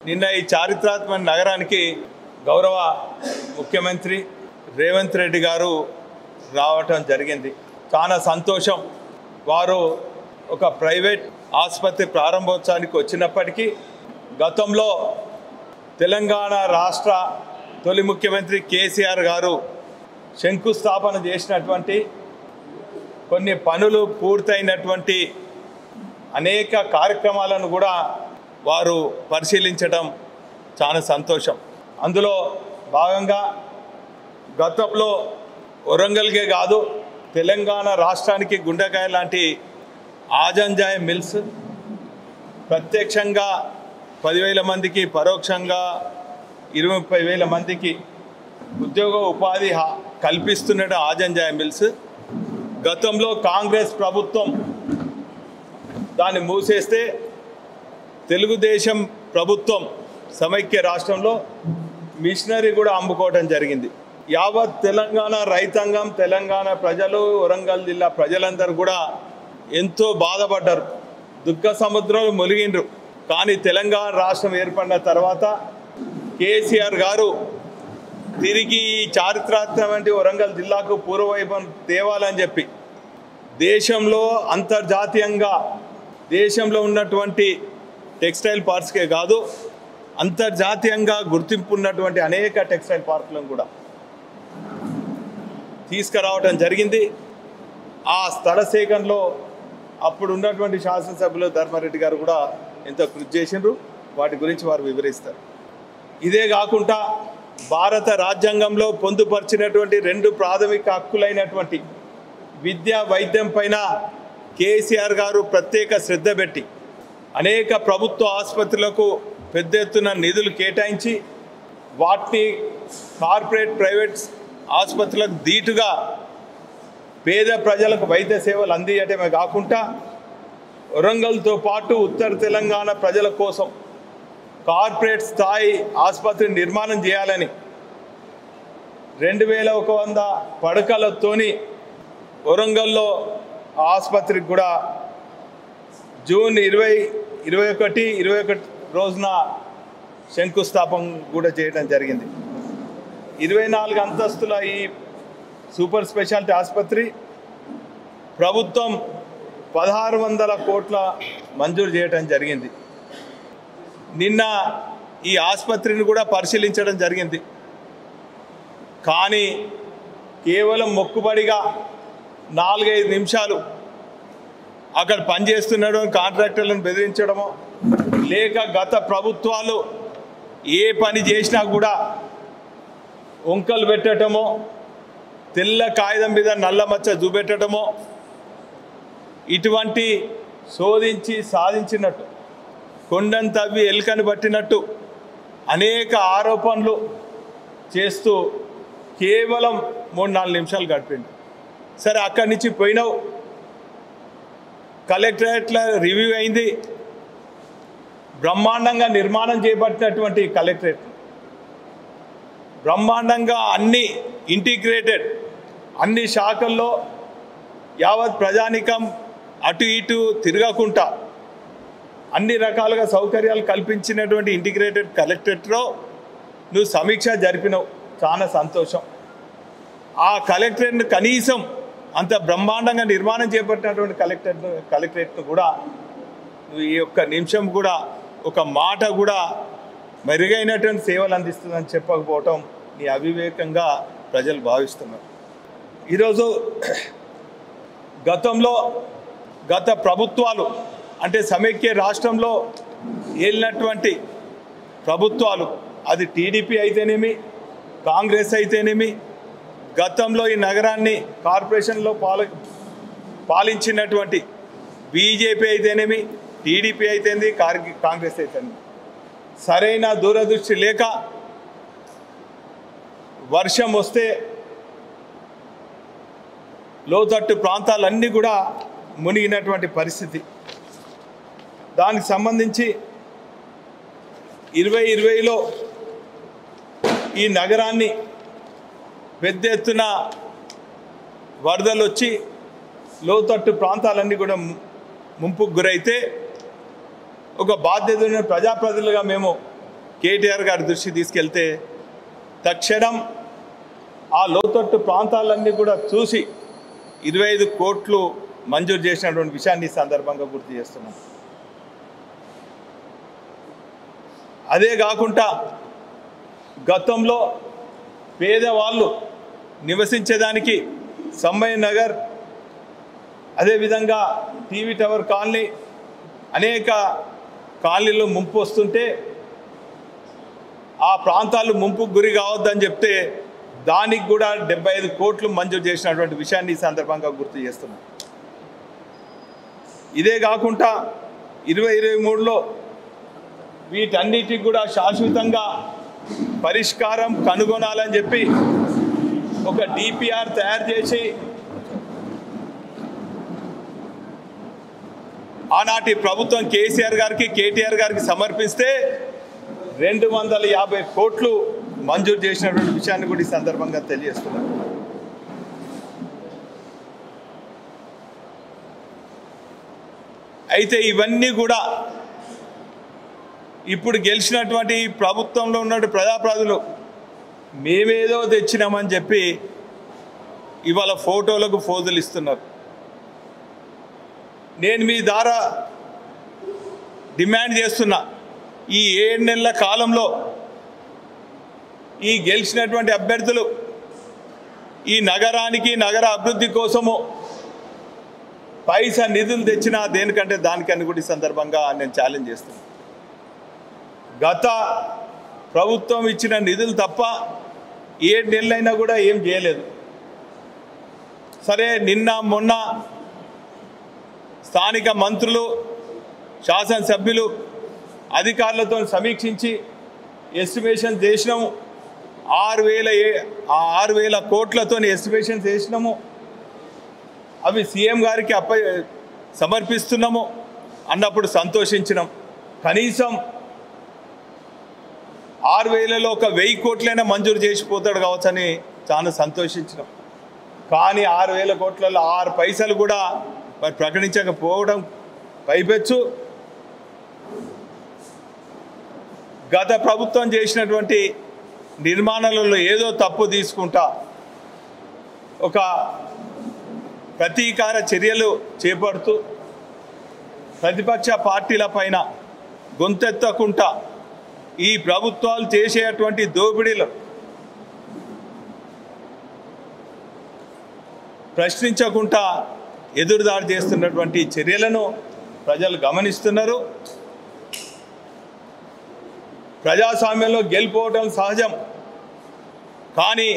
నిన్న ఈ చారిత్రాత్మక నగరానికి గౌరవ ముఖ్యమంత్రి రేవంత్ రెడ్డి గారు రావటం జరిగింది. చాలా సంతోషం. వారు ఒక ప్రైవేట్ ఆసుపత్రి ప్రారంభోత్సవానికి వచ్చినప్పటికీ గతంలో తెలంగాణ రాష్ట్ర తొలి ముఖ్యమంత్రి కేసీఆర్ గారు శంకుస్థాపన చేసినటువంటి కొన్ని పనులు పూర్తయినటువంటి అనేక కార్యక్రమాలను కూడా వారు పరిశీలించడం చాలా సంతోషం. అందులో భాగంగా గతంలో వరంగల్కే కాదు తెలంగాణ రాష్ట్రానికి గుండెకాయ లాంటి ఆజంజాయ్ మిల్స్ ప్రత్యక్షంగా 10,000 మందికి, పరోక్షంగా 20,000 మందికి ఉద్యోగ ఉపాధి కల్పిస్తున్న ఆజంజాయ్ మిల్స్ గతంలో కాంగ్రెస్ ప్రభుత్వం దాన్ని మూసేస్తే తెలుగుదేశం ప్రభుత్వం సమైక్య రాష్ట్రంలో మిషనరీ కూడా అమ్ముకోవడం జరిగింది. యావత్ తెలంగాణ రైతాంగం, తెలంగాణ ప్రజలు, వరంగల్ జిల్లా ప్రజలందరూ కూడా ఎంతో బాధపడ్డారు, దుఃఖ సముద్రంలో మునిగిండ్రు. కానీ తెలంగాణ రాష్ట్రం ఏర్పడిన తర్వాత కేసీఆర్ గారు తిరిగి ఈ చారిత్రాత్మకమైన వరంగల్ జిల్లాకు పూర్వవైభవం తేవాలని చెప్పి దేశంలో అంతర్జాతీయంగా దేశంలో ఉన్నటువంటి టెక్స్టైల్ పార్క్స్కే కాదు అంతర్జాతీయంగా గుర్తింపు ఉన్నటువంటి అనేక టెక్స్టైల్ పార్కులను కూడా తీసుకురావడం జరిగింది. ఆ స్థల సేకరణలో అప్పుడు ఉన్నటువంటి శాసనసభ్యులు ధర్మారెడ్డి గారు కూడా ఎంతో కృషి చేసిండ్రు. వాటి గురించి వారు వివరిస్తారు. ఇదే కాకుండా భారత రాజ్యాంగంలో పొందుపరిచినటువంటి 2 ప్రాథమిక హక్కులైనటువంటి విద్య, వైద్యం పైన కేసీఆర్ గారు ప్రత్యేక శ్రద్ధ పెట్టి అనేక ప్రభుత్వ ఆసుపత్రులకు పెద్ద ఎత్తున నిధులు కేటాయించి వాటిని కార్పొరేట్ ప్రైవేట్ ఆసుపత్రులకు ధీటుగా పేద ప్రజలకు వైద్య సేవలు అందించడమే కాకుండా వరంగల్తో పాటు ఉత్తర తెలంగాణ ప్రజల కోసం కార్పొరేట్ స్థాయి ఆసుపత్రి నిర్మాణం చేయాలని 2,100 పడకలతోని వరంగల్లో ఆసుపత్రికి కూడా జూన్ 21 రోజున శంకుస్థాపన కూడా చేయడం జరిగింది. 24 అంతస్తుల ఈ సూపర్ స్పెషాలిటీ ఆసుపత్రి ప్రభుత్వం 1,600 కోట్ల మంజూరు చేయడం జరిగింది. నిన్న ఈ ఆసుపత్రిని కూడా పరిశీలించడం జరిగింది. కానీ కేవలం మొక్కుబడిగా 4-5 నిమిషాలు అక్కడ పనిచేస్తున్నాడు కాంట్రాక్టర్లను బెదిరించడమో లేక గత ప్రభుత్వాలు ఏ పని చేసినా కూడా వంకలు పెట్టడమో తెల్ల కాగితం మీద నల్ల మచ్చ చూపెట్టడమో ఇటువంటి శోధించి సాధించినట్టు కొండను తవ్వి ఎలుకని పట్టినట్టు అనేక ఆరోపణలు చేస్తూ కేవలం 3-4 నిమిషాలు గడిపింది. సరే, అక్కడి నుంచి పోయినావు, కలెక్టరేట్ల రివ్యూ అయింది. బ్రహ్మాండంగా నిర్మాణం చేపట్టినటువంటి కలెక్టరేట్ బ్రహ్మాండంగా అన్ని ఇంటిగ్రేటెడ్ అన్ని శాఖల్లో యావత్ ప్రజానికం అటు ఇటు తిరగకుండా అన్ని రకాలుగా సౌకర్యాలు కల్పించినటువంటి ఇంటిగ్రేటెడ్ కలెక్టరేట్లో నువ్వు సమీక్ష జరిపినావు. చాలా సంతోషం. ఆ కలెక్టరేట్ను కనీసం అంత బ్రహ్మాండంగా నిర్మాణం చేపట్టినటువంటి కలెక్టరేట్ను కూడా నువ్వు ఈ ఒక్క నిమిషం కూడా ఒక మాట కూడా మెరుగైనటువంటి సేవలు అందిస్తుందని చెప్పకపోవటం నీ అవివేకంగా ప్రజలు భావిస్తున్నారు. ఈరోజు గత ప్రభుత్వాలు అంటే సమైక్య రాష్ట్రంలో ఏలినటువంటి ప్రభుత్వాలు అది టీడీపీ అయితేనేమి, కాంగ్రెస్ అయితేనేమి, గతంలో ఈ నగరాన్ని కార్పొరేషన్లో పాలించినటువంటి బీజేపీ అయితేనేమి, టీడీపీ అయితేంది, కాంగ్రెస్ అయితేనేమి సరైన దూరదృష్టి లేక వర్షం వస్తే లోతట్టు ప్రాంతాలన్నీ కూడా మునిగినటువంటి పరిస్థితి. దానికి సంబంధించి 2020లో ఈ నగరాన్ని పెద్ద ఎత్తున వరదలు వచ్చి లోతట్టు ప్రాంతాలన్నీ కూడా ముంపుకు గురైతే ఒక బాధ్యత ఉన్న ప్రజాప్రతినిధులుగా మేము కేటీఆర్ గారి దృష్టి తీసుకెళ్తే తక్షణం ఆ లోతట్టు ప్రాంతాలన్నీ కూడా చూసి 25 కోట్లు మంజూరు చేసినటువంటి విషయాన్ని ఈ సందర్భంగా గుర్తు చేస్తున్నాం. అదే కాకుండా గతంలో పేదవాళ్ళు నివసించేదానికి సమ్మయ్య నగర్, అదేవిధంగా టీవీ టవర్ కాలనీ, అనేక కాలనీలు ముంపు వస్తుంటే ఆ ప్రాంతాలు ముంపుకు గురి కావద్దని చెప్తే దానికి కూడా 75 కోట్లు మంజూరు చేసినటువంటి విషయాన్ని ఈ సందర్భంగా గుర్తు చేస్తున్నాం. ఇదే కాకుండా 2023లో వీటన్నిటికి కూడా శాశ్వతంగా పరిష్కారం కనుగొనాలని చెప్పి ఒక డిపిఆర్ తయారు చేసి ఆనాటి ప్రభుత్వం కేసీఆర్ గారికి కేటీఆర్ గారికి సమర్పిస్తే 250 కోట్లు మంజూరు చేసినటువంటి విషయాన్ని కూడా ఈ సందర్భంగా తెలియజేస్తున్నారు. అయితే ఇవన్నీ కూడా ఇప్పుడు గెలిచినటువంటి ప్రభుత్వంలో ఉన్న ప్రజాప్రతినిధులు మేమేదో తెచ్చినామని చెప్పి ఇవాళ ఫోటోలకు ఫోజులు ఇస్తున్నారు. నేను మీ ద్వారా డిమాండ్ చేస్తున్నా, ఈ 7 నెలల కాలంలో ఈ గెలిచినటువంటి అభ్యర్థులు ఈ నగరానికి నగర అభివృద్ధి కోసము పైసా నిధులు తెచ్చినా దేనికంటే దానికని కూడా ఈ సందర్భంగా నేను ఛాలెంజ్ చేస్తున్నాను. గత ప్రభుత్వం ఇచ్చిన నిధులు తప్ప 7 నెలలైనా కూడా ఏం చేయలేదు. సరే, నిన్న మొన్న స్థానిక మంత్రులు, శాసనసభ్యులు అధికారులతో సమీక్షించి ఎస్టిమేషన్ చేసినాము. 6,000 కోట్లతో ఎస్టిమేషన్ చేసినాము. అవి సీఎం గారికి సమర్పిస్తున్నాము అన్నప్పుడు సంతోషించినాం. కనీసం 6,000లో ఒక 1,000 కోట్లైనా మంజూరు చేసిపోతాడు కావచ్చని చాలా సంతోషించినాం. కానీ 6,000 కోట్లలో 6 పైసలు కూడా మరి ప్రకటించకపోవడం పైపెచ్చు గత ప్రభుత్వం చేసినటువంటి నిర్మాణాలలో ఏదో తప్పు తీసుకుంటా ఒక ప్రతీకార చర్యలు చేపడుతూ ప్రతిపక్ష పార్టీల పైన గొంతెత్తకుండా ఈ ప్రభుత్వాలు చేసేటువంటి దోపిడీలు ప్రశ్నించకుండా ఎదురుదాడి చేస్తున్నటువంటి చర్యలను ప్రజలు గమనిస్తున్నారు. ప్రజాస్వామ్యంలో గెలిపోవడం సహజం, కానీ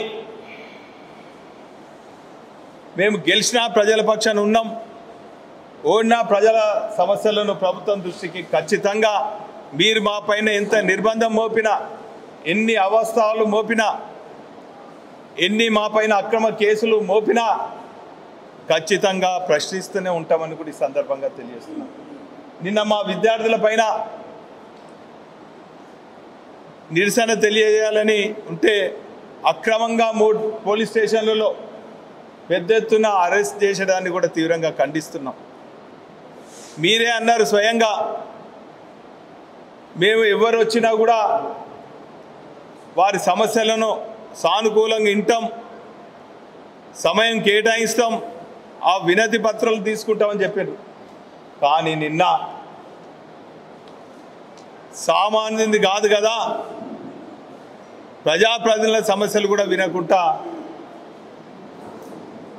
మేము గెలిచినా ప్రజల పక్షాన ఉన్నాం, ఓడినా ప్రజల సమస్యలను ప్రభుత్వం దృష్టికి ఖచ్చితంగా మీరు మా పైన ఎంత నిర్బంధం మోపినా, ఎన్ని అవస్థలు మోపినా, ఎన్ని మా పైన అక్రమ కేసులు మోపినా ఖచ్చితంగా ప్రశ్నిస్తూనే ఉంటామని కూడా ఈ సందర్భంగా తెలియజేస్తున్నాం. నిన్న మా విద్యార్థుల పైన నిరసన తెలియజేయాలని ఉంటే అక్రమంగా 3 పోలీస్ స్టేషన్లలో పెద్ద ఎత్తున అరెస్ట్ చేసేదాన్ని కూడా తీవ్రంగా ఖండిస్తున్నాం. మీరే అన్నారు స్వయంగా, మేము ఎవరు వచ్చినా కూడా వారి సమస్యలను సానుకూలంగా వింటాం, సమయం కేటాయిస్తాం, ఆ వినతి పత్రాలు తీసుకుంటామని చెప్పారు. కానీ నిన్న సామాన్యుది కాదు కదా, ప్రజాప్రతినిధుల సమస్యలు కూడా వినకుండా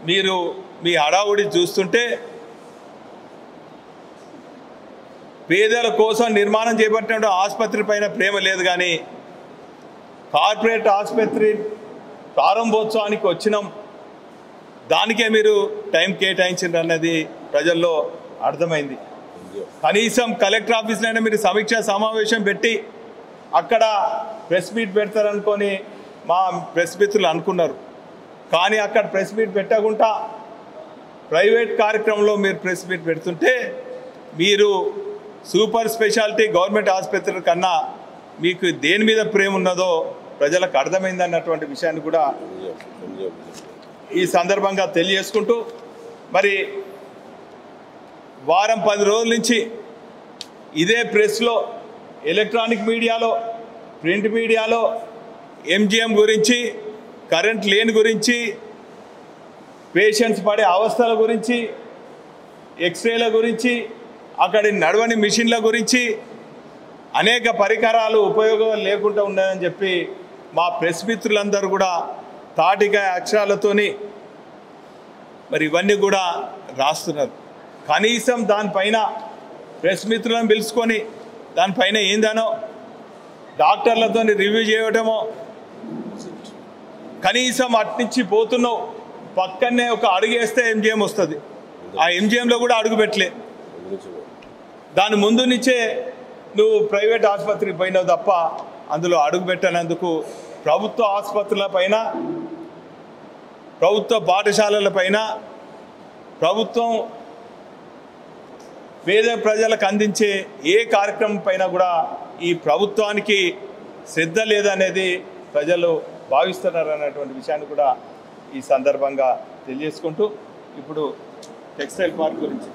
మీరు మీ హడావుడి చూస్తుంటే పేదల కోసం నిర్మాణం చేపట్టిన ఆసుపత్రి పైన ప్రేమ లేదు. కానీ కార్పొరేట్ ఆసుపత్రి ప్రారంభోత్సవానికి వచ్చినాం, దానికే మీరు టైం కేటాయించారు అన్నది ప్రజల్లో అర్థమైంది. కనీసం కలెక్టర్ ఆఫీస్లోనే మీరు సమీక్షా సమావేశం పెట్టి అక్కడ ప్రెస్ మీట్ పెడతారనుకొని మా ప్రెస్ మిత్రులు అనుకున్నారు. కానీ అక్కడ ప్రెస్ మీట్ పెట్టకుండా ప్రైవేట్ కార్యక్రమంలో మీరు ప్రెస్ మీట్ పెడుతుంటే మీరు సూపర్ స్పెషాలిటీ గవర్నమెంట్ ఆసుపత్రుల కన్నా మీకు దేని మీద ప్రేమ ఉన్నదో ప్రజలకు అర్థమైంది అన్నటువంటి విషయాన్ని కూడా ఈ సందర్భంగా తెలియజేసుకుంటూ, మరి వారం 10 రోజుల నుంచి ఇదే ప్రెస్లో, ఎలక్ట్రానిక్ మీడియాలో ప్రింట్ మీడియాలో ఎంజిఎం గురించి, కరెంట్ లేని గురించి, పేషెంట్స్ పడే అవస్థల గురించి, ఎక్స్రేల గురించి, అక్కడి నడవని మిషన్ల గురించి, అనేక పరికరాలు ఉపయోగం లేకుండా ఉన్నాయని చెప్పి మా ప్రెస్ మిత్రులందరూ కూడా తాటికాయ అక్షరాలతోని మరి ఇవన్నీ కూడా రాస్తున్నారు. కనీసం దానిపైన ప్రెస్ మిత్రులను పిలుచుకొని దానిపైన ఏందనో డాక్టర్లతో రివ్యూ చేయటమో, కనీసం అట్నుంచి పోతున్నావు పక్కనే ఒక అడుగు వేస్తే ఎంజిఎం వస్తుంది, ఆ ఎంజిఎంలో కూడా అడుగు పెట్టలే. దాని ముందు నుంచే నువ్వు ప్రైవేట్ ఆసుపత్రికి పోయినావు తప్ప అందులో అడుగు పెట్టనందుకు ప్రభుత్వ ఆసుపత్రుల పైన, ప్రభుత్వ పాఠశాలల పైన, ప్రభుత్వం పేద ప్రజలకు అందించే ఏ కార్యక్రమం పైన కూడా ఈ ప్రభుత్వానికి శ్రద్ధ లేదనేది ప్రజలు భావిస్తున్నారు అన్నటువంటి విషయాన్ని కూడా ఈ సందర్భంగా తెలియజేసుకుంటూ ఇప్పుడు టెక్స్టైల్ పార్క్ గురించి